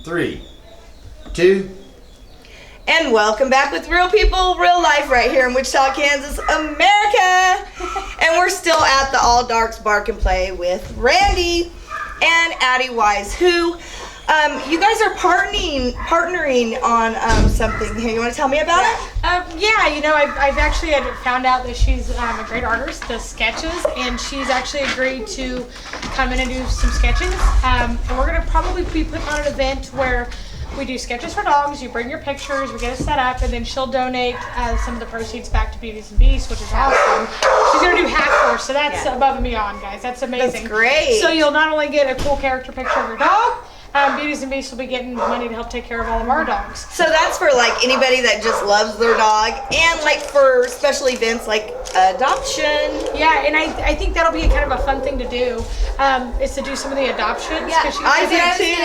3, 2. And welcome back with Real People, Real Life right here in Wichita, Kansas, America. And we're still at the All Darks Bark and Play with Randy and Addie Wise, who you guys are partnering on something here. You want to tell me about it? Yeah, you know, I've actually found out that she's a great artist, does sketches, and she's actually agreed to come in and do some sketching. And we're going to probably be putting on an event where we do sketches for dogs. You bring your pictures, we get it set up, and then she'll donate some of the proceeds back to Beauties and Beasts, which is awesome. She's going to do half for us, so that's above and beyond, guys. That's amazing. That's great. So you'll not only get a cool character picture of your dog, Beauties and Beasts will be getting money to help take care of all of our dogs. So that's for like anybody that just loves their dog, and like for special events like adoption. Yeah, and I think that'll be kind of a fun thing to do, is to do some of the adoptions. Yeah, I do too.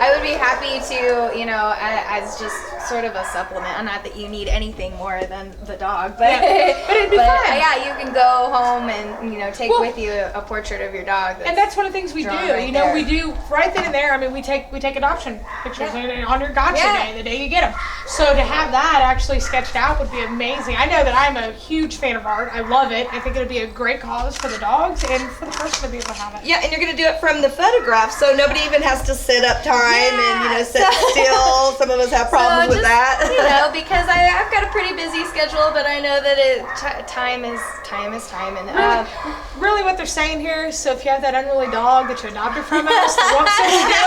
I would be happy to, you know, as just sort of a supplement. Not that you need anything more than the dog, but but it'd be fun. Yeah, you can go home and, you know, take with you a portrait of your dog. And that's one of the things we do. Right you know, there. we do right then and there. I mean, we take adoption pictures on your gotcha day, the day you get them. So to have that actually sketched out would be amazing. I know that I'm a huge fan of art. I love it. I think it would be a great cause for the dogs and for the person to be able to have it. Yeah, and you're going to do it from the photograph, so nobody even has to sit up time and, you know, sit still. Some of us have problems with that. You know, because I've got a pretty busy schedule, but I know that time is time. And really what they're saying here, so if you have that unruly dog that you adopted from us, that won't sit still,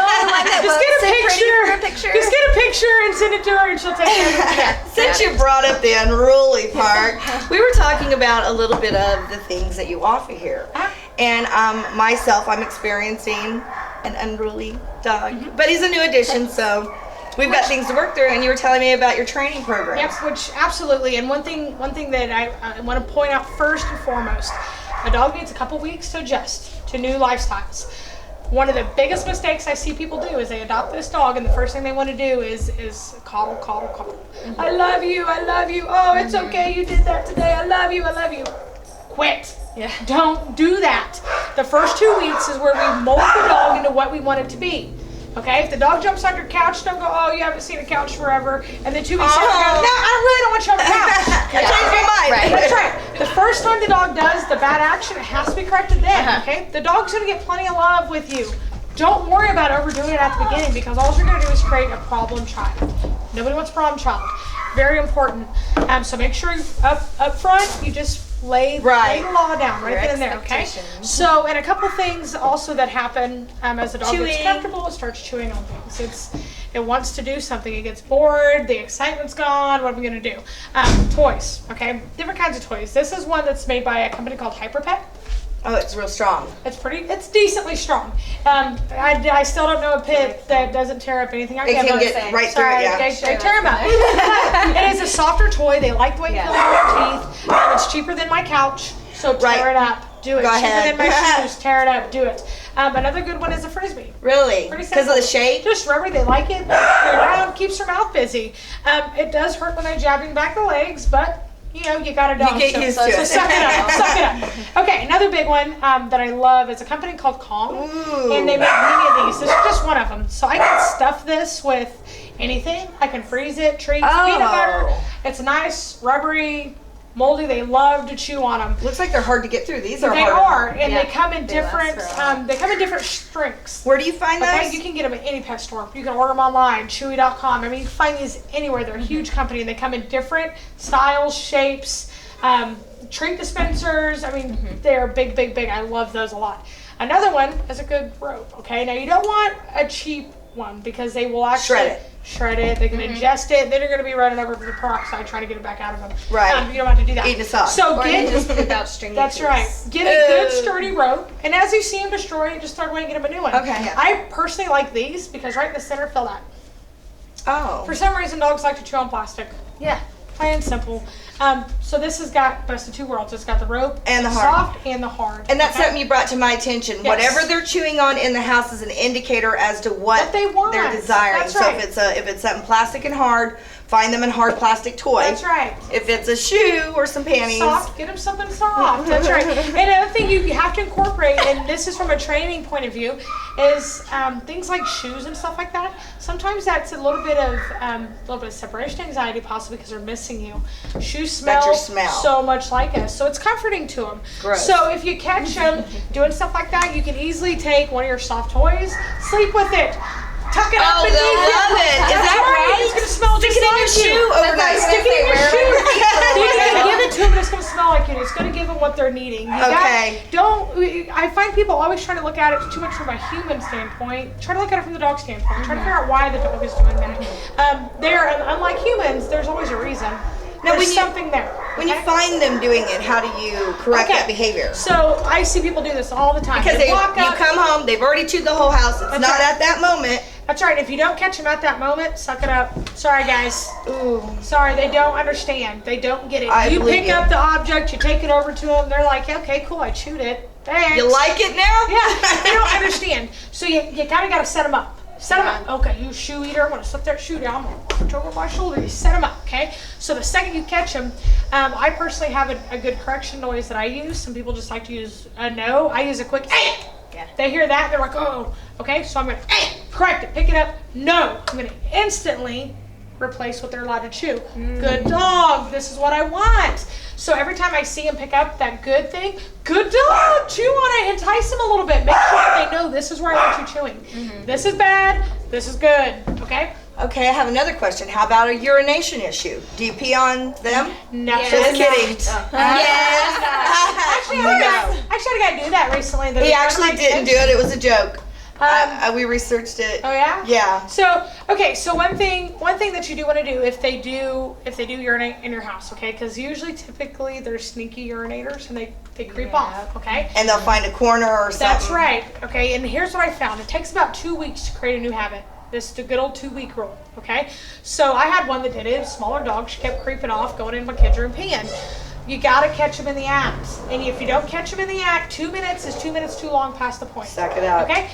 just get a picture. Just get a picture and send it to her and she'll take care of it. Since you brought up the unruly part, we were talking about a little bit of the things that you offer here. And myself, I'm experiencing an unruly dog, but he's a new addition, so we've got things to work through. And you were telling me about your training program. Yep, which absolutely. And one thing that I want to point out first and foremost, a dog needs a couple weeks to adjust to new lifestyles. One of the biggest mistakes I see people do is they adopt this dog, and the first thing they want to do is coddle. Mm-hmm. I love you. Oh, it's okay. You did that today. I love you. Quit. Yeah. Don't do that. The first 2 weeks is where we mold the dog into what we want it to be. Okay, if the dog jumps on your couch, don't go, oh, you haven't seen a couch forever. And then 2 weeks later, go, no, I really don't want you on the couch. I changed my mind. Right. That's right. The first time the dog does the bad action, it has to be corrected then, okay? The dog's going to get plenty of love with you. Don't worry about overdoing it at the beginning, because all you're going to do is create a problem child. Nobody wants a problem child. Very important. So make sure up front, you just lay the law down right then and there, okay? So, and a couple things also that happen as the dog gets comfortable, it starts chewing on things. It wants to do something. It gets bored. The excitement's gone. What are we going to do? Toys, okay? Different kinds of toys. This is one that's made by a company called Hyperpet. Oh, it's real strong. It's decently strong. I still don't know a pit that doesn't tear up anything I It can get right through it, yeah. They tear them up. It is a softer toy. They like the way it feels on their teeth. It's cheaper than my couch, so tear it up. Do it. Go cheaper ahead. than my shoes. Tear it up. Do it. Another good one is a Frisbee. Really? Pretty Because of the simple. shape? Just rubbery. They like it. Around, keeps her mouth busy. It does hurt when they're jabbing back the legs, but you know, you got a dog. You get used to it. So suck it up. Suck it up. Okay, another big one that I love is a company called Kong. Ooh. And they make many of these. This is just one of them. So I can stuff this with anything. I can freeze it, treats, peanut butter. It's nice, rubbery, moldy. They love to chew on them. Looks like they're hard to get through. These are They hard. are, and Yeah, they come in they different. last for a while. They come in different strengths. Where do you find Okay, those? you can get them at any pet store. You can order them online, Chewy.com. I mean, you can find these anywhere. They're a huge company, and they come in different styles, shapes, treat dispensers. I mean, they are big. I love those a lot. Another one is a good rope. Okay, now you don't want a cheap one because they will actually shred it. They can ingest it. Then you're going to be running over the peroxide trying to get it back out of them. Right. You don't have to do that. Eating a sock. So Or you get just pick out stringy That's piece. right. Get a good sturdy rope, and as you see them destroy it, just throw it away and get them a new one. Okay. I personally like these because right in the center, fill that. Oh. For some reason, dogs like to chew on plastic. Yeah. Plain and simple. So this has got best of two worlds. It's got the rope, And the hard. soft, and the hard. And that's okay? something you brought to my attention. Yes. Whatever they're chewing on in the house is an indicator as to what they want. they're desiring. That's so right. if it's something plastic and hard, find them in hard plastic toy. That's right. If it's a shoe or some panties. Soft, get them something soft. That's right. And another thing you have to incorporate, and this is from a training point of view, is things like shoes and stuff like that. Sometimes that's a little bit of separation anxiety, possibly because they're missing you. Shoes That's smell, your smell. so much like us, so it's comforting to them. Gross. So if you catch them doing stuff like that, you can easily take one of your soft toys, sleep with it, tuck it up Oh, and they'll leave love it. Is That's that right? It's gonna smell Stick just it in like your shoe you. overnight. Stick it in your shoe. You can Wow. give it to them, but it's gonna smell like you. It's gonna give them what they're needing. Okay. I find people always trying to look at it too much from a human standpoint. Try to look at it from the dog standpoint. Try to figure out why the dog is doing that. Unlike humans, there's always a reason. Now, There's when you- something there. When you okay? find them doing it, how do you correct Okay. that behavior? So I see people do this all the time. Because They you walk up. come home, they've already chewed the whole house. It's That's not right. at that moment. That's right. If you don't catch them at that moment, suck it up. Sorry, guys. Ooh. Sorry, they don't understand. They don't get it. I You believe pick you. up the object, you take it over to them. They're like, okay, cool, I chewed it. Thanks. You like it now? Yeah, they don't understand. So you kind of got to set them up. Set them up. Okay, you shoe eater. I'm going to set that shoe down. I'm going to put it over my shoulder. You set them up, okay? So the second you catch them, I personally have a good correction noise that I use. Some people just like to use a no. I use a quick, eh. Yeah. They hear that, they're like, oh, okay? So I'm going to correct it, pick it up. No. I'm going to instantly replace what they're allowed to chew. Good dog. This is what I want. So every time I see them pick up that good thing, good dog, chew on it, entice them a little bit. Make sure that they know this is where I want you chewing. This is bad, this is good, okay? Okay, I have another question. How about a urination issue? Do you pee on them? No. Just kidding. Yes. Actually, I had a guy do that recently. He actually didn't do it. It was a joke. We researched it. Oh yeah? Yeah. So one thing that you do want to do if they do urinate in your house, okay? Because typically they're sneaky urinators and they creep off, okay? And they'll find a corner or something. That's right, okay? And here's what I found: it takes about 2 weeks to create a new habit. This is the good old 2-week rule, okay? So I had one that did it. A smaller dog. She kept creeping off, going in my kids' room, peeing. You gotta catch them in the act, and if you don't catch them in the act, 2 minutes is 2 minutes too long past the point. Suck it up. Okay?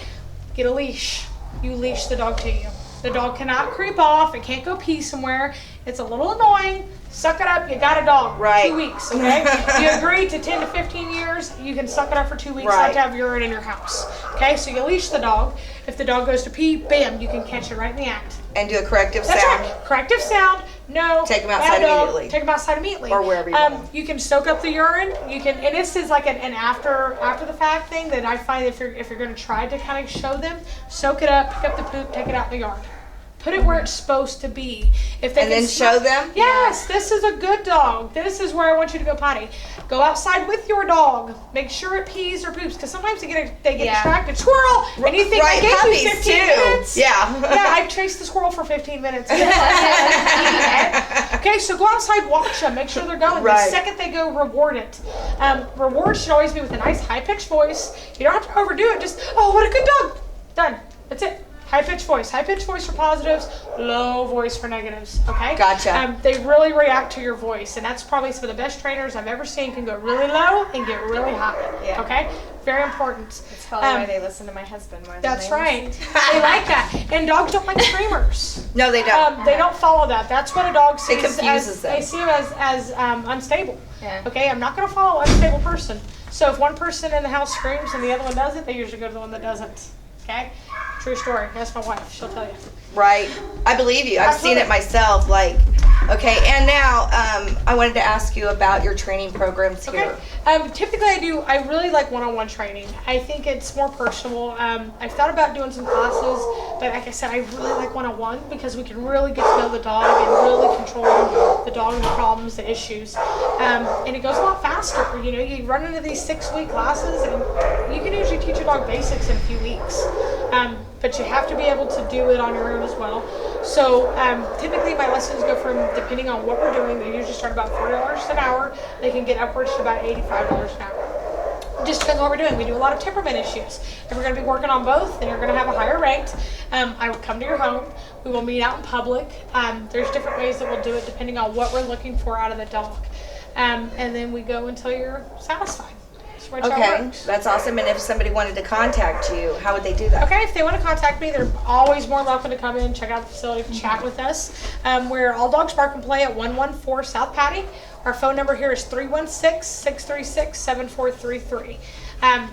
Get a leash. You leash the dog to you. The dog cannot creep off. It can't go pee somewhere. It's a little annoying. Suck it up. You got a dog. Right. 2 weeks, okay? You agree to 10 to 15 years, you can suck it up for 2 weeks, Right. not to have urine in your house. Okay? So you leash the dog. If the dog goes to pee, bam, you can catch it right in the act. And do a corrective That's sound. right. Corrective sound. No. Take 'em bad outside dog, immediately. Take them outside immediately. Or wherever you want 'em. You can soak up the urine. You can, and this is like an after the fact thing that I find if you're going to try to kind of show them, soak it up, pick up the poop, take it out in the yard. Put it where it's supposed to be. If they And can then smell- show them? Yes, this is a good dog. This is where I want you to go potty. Go outside with your dog. Make sure it pees or poops, because sometimes they get Yeah. distracted. Squirrel, and you think I Right, gave you puppies 15 too. minutes. Yeah. Yeah, I chased the squirrel for 15 minutes. Okay, so go outside, watch them, make sure they're going. Right. The second they go, reward it. Reward should always be with a nice high-pitched voice. You don't have to overdo it. Just, oh, what a good dog. Done. That's it. High-pitched voice. High-pitched voice for positives, low voice for negatives, okay? Gotcha. They really react to your voice, and that's probably some of the best trainers I've ever seen can go really low and get really high, Yeah. okay? Very important. That's probably why they listen to my husband more than That's they right. listen They like that. And dogs don't like screamers. No, they don't. They don't follow that. That's what a dog sees. confuses them. They see him as unstable. Yeah. Okay, I'm not going to follow an unstable person. So if one person in the house screams and the other one doesn't, they usually go to the one that doesn't. Okay? True story. Ask my wife. She'll tell you. Right. I believe you. I've seen it myself. Like, okay. And now, I wanted to ask you about your training programs Okay. here. Typically I really like one-on-one training. I think it's more personal. I've thought about doing some classes, but like I said, I really like one-on-one because we can really get to know the dog and really control the dog and the problems, the issues. And it goes a lot faster. You know, you run into these 6-week classes and you can usually teach a dog basics in a few weeks. But you have to be able to do it on your own as well. So typically my lessons go from, depending on what we're doing, they usually start about $40 an hour. They can get upwards to about $85 an hour. Just depends on what we're doing. We do a lot of temperament issues. If we're going to be working on both, then you're going to have a higher rate. I will come to your home. We will meet out in public. There's different ways that we'll do it depending on what we're looking for out of the dog. And then we go until you're satisfied. That's how it Okay. works. That's awesome. And if somebody wanted to contact you, how would they do that? Okay, if they want to contact me, they're always more than welcome to come in, check out the facility, chat with us. We're All Dogs Bark and Play at 114 South Patty. Our phone number here is 316-636-7433.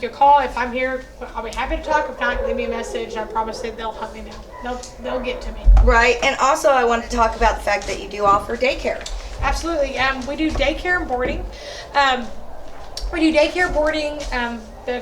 You call. If I'm here, I'll be happy to talk. If not, leave me a message. I promise that they'll hunt me down. They'll get to me. Right. And also, I wanted to talk about the fact that you do offer daycare. Absolutely. We do daycare and boarding. We do daycare boarding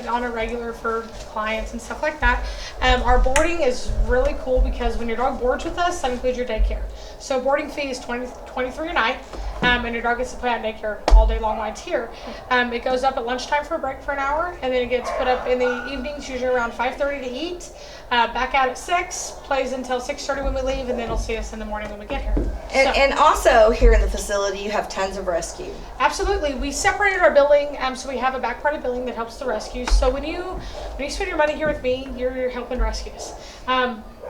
on a regular for clients and stuff like that. Our boarding is really cool because when your dog boards with us, that includes your daycare. So boarding fee is $23 a night, and your dog gets to play on daycare all day long while it's here. It goes up at lunchtime for a break for an hour, and then it gets put up in the evenings, usually around 5:30 to eat. Back out at 6, plays until 6:30 when we leave, and then it'll see us in the morning when we get here. And also, here in the facility, you have tons of rescue. Absolutely. We separated our billing, so we have a back part of billing that helps the rescues. So when you spend your money here with me, you're helping rescues.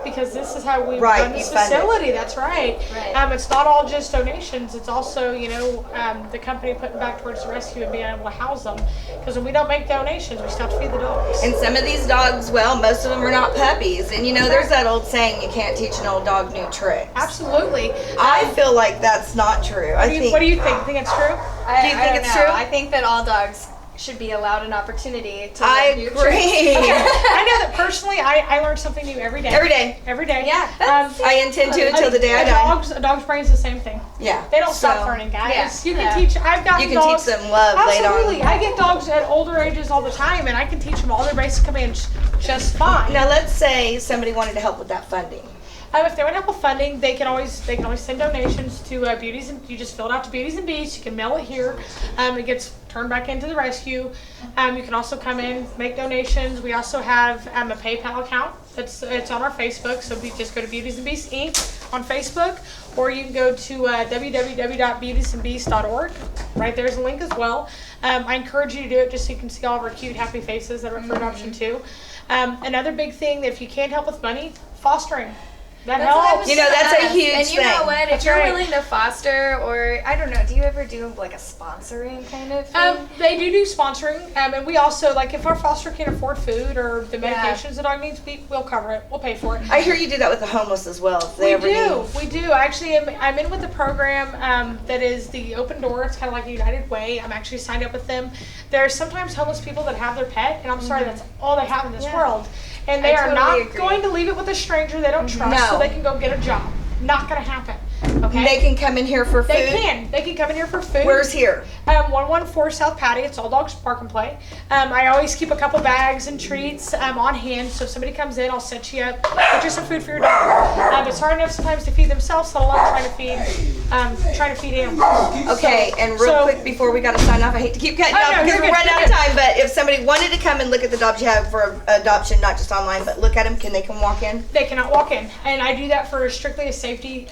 Because this is how we run this facility. That's right. It's not all just donations. It's also, the company putting back towards the rescue and being able to house them. Because when we don't make donations, we still have to feed the dogs. And some of these dogs, well, most of them are not puppies. And there's that old saying, you can't teach an old dog new tricks. Absolutely. I feel like that's not true. What do you think? Do you think it's true? Do you think it's true? I think that all dogs should be allowed an opportunity to I learn new agree. I know that personally, I learn something new every day. Every day. Yeah. I intend to until the day I die. A dog's brain's the same thing. Yeah. They don't stop learning, guys. Yeah. You can teach. I've got You can dogs. teach them love later on. Absolutely. I get dogs at older ages all the time, and I can teach them all their basic commands just fine. Now, let's say somebody wanted to help with that funding. If they want help with funding, they can always send donations to Beauties, and you just fill it out to Beauties and Beasts. You can mail it here. It gets turned back into the rescue. You can also come in, make donations. We also have a PayPal account. It's on our Facebook, so just go to Beauties and Beasts Inc. on Facebook, or you can go to www.beautiesandbeasts.org. Right there's a link as well. I encourage you to do it just so you can see all of our cute, happy faces that are up for adoption too. Another big thing, if you can't help with money, fostering. That helps. That's a huge and thing. you know what? If That's you're right. willing to foster, or I don't know, do you ever do like a sponsoring kind of thing? They do sponsoring, and we also, like, if our foster can't afford food or the medications the dog needs, we'll cover it. We'll pay for it. I hear you do that with the homeless as well. If they We ever do. We do. Actually, I'm in with the program that is the Open Door. It's kind of like a United Way. I'm actually signed up with them. There's sometimes homeless people that have their pet, and I'm sorry, that's all they have in this world. And they are totally not agree. going to leave it with a stranger they don't trust, so they can go get a job. Not going to happen. Okay? They can come in here for food. They can come in here for food. Where's here? 114 South Patty. It's All Dogs Bark and Play. I always keep a couple bags and treats on hand, so if somebody comes in, I'll set you up, get you some food for your dog. It's hard enough sometimes to feed themselves, let alone trying to feed animals. Okay, and real quick before we got to sign off, I hate to keep cutting you off no, because you're we're good, running out you're of time, but if somebody wanted to come and look at the dogs you have for adoption, not just online, but look at them, can they come walk in? They cannot walk in, and I do that for strictly a safety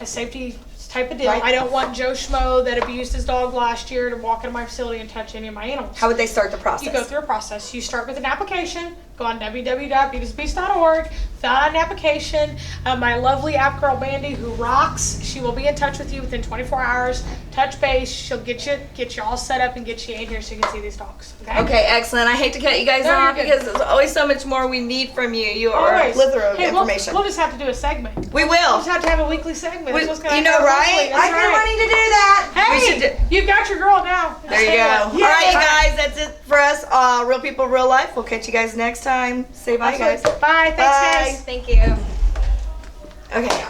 type of deal. Right. I don't want Joe Schmo that abused his dog last year to walk into my facility and touch any of my animals. How would they start the process? You go through a process. You start with an application. Go on www.beautiesandbeasts.org, fill out an application. My lovely app girl Mandy, who rocks, she will be in touch with you within 24 hours. Touch base. She'll get you all set up and get you in here so you can see these dogs. Okay, excellent. I hate to cut you guys No, off you're good. because there's always so much more we need from you. You are a Always. plethora of Hey, information. We'll just have to do a segment. We We'll will. just have to have a weekly segment. We- That's what's gonna you know, happen right? weekly. That's I've been right. wanting to do that. Hey, We should do- you've got your girl now. There you go. Yeah. All right, you guys, that's it for us. Real People, Real Life. We'll catch you guys next time. Say bye, guys. Bye. Thanks, Bye. guys. Thank you. Okay.